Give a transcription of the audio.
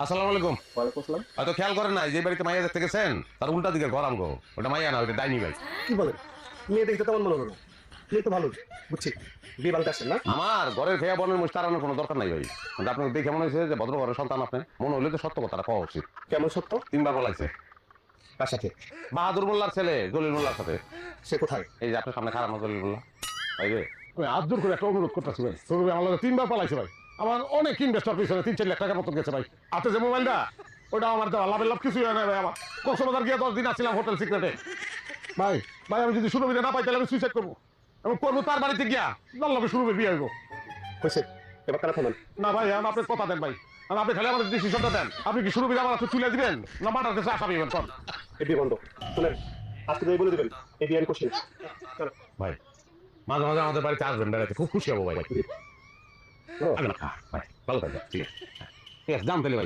আসসালামু আলাইকুম। ওয়ালাইকুম আসসালাম। হয়তো খেয়াল করেন নাই যে বাড়িতে মাইয়া দেখতে গেছেন তার উল্টা দিকে ঘর আমগো। ওটা মাইয়া না, ওটা ডাইনি ভাই। কি বলেন? মেয়ে দেখতে তেমন মনে হলো না। মেয়ে তো ভালো, বুঝছি। বিয়ে বাড়িতে আসছেন না? আমার ঘরের খেয়া বনের মুখ তাড়ানোর কোনো দরকার নাই ভাই। কিন্তু আপনার দেখে মনে হয়েছে যে ভদ্র ঘরের সন্তান আপনি, মনে হইলে তো সত্য কথাটা কওয়া উচিত। কেমন সত্য? 3 বার বলাইছে। কার সাথে? বাহাদুর মোল্লার ছেলে জলিল মোল্লার সাথে। সে কোথায়? এই যে আপনার সামনে খারাপ জলিল মোল্লা ভাই রে। আমি হাত জোর করে একটা অনুরোধ করতেছি ভাই, সৌরভে আমার লগে 3 বার পালাইছে ভাই। আমার অনেক ইনভেস্টর পিছনে 3-4 লাখ টাকার মতন গেছে ভাই। হাতে যে মোবাইলটা, ওটা আমার দেওয়া লাভের লাভ কিছুই হয় না ভাই। আমার কক্সবাজার গিয়ে 10 দিন আসছিলাম হোটেল সিক্রেটে ভাই। ভাই আমি যদি সুরভিতে না পাই তাহলে আমি সুইসাইড করবো, এবং করবো তার বাড়িতে গিয়া তার লগে সুরভির বিয়ে হইব। হয়েছে, এবার কারা থামেন। না ভাই, আমি আপনার কথা দেন ভাই, আপনি খালি আমাদের ডিসিশনটা দেন। আপনি কি সুরভির আমার হাতে তুলে দিবেন না মাটার কাছে আশা দিবেন? কন এই বিয়ে বন্ধ। শুনেন, আজকে যাই বলে দেবেন এই বিয়ে আমি করছি না। ভাই মাঝে মাঝে আমাদের বাড়িতে আসবেন বেড়াতে, খুব খুশি হবো ভাই। ও, ভাই ভালো থাকবেন, ঠিক আছে। ঠিক আছে, যান তাহলে ভাই।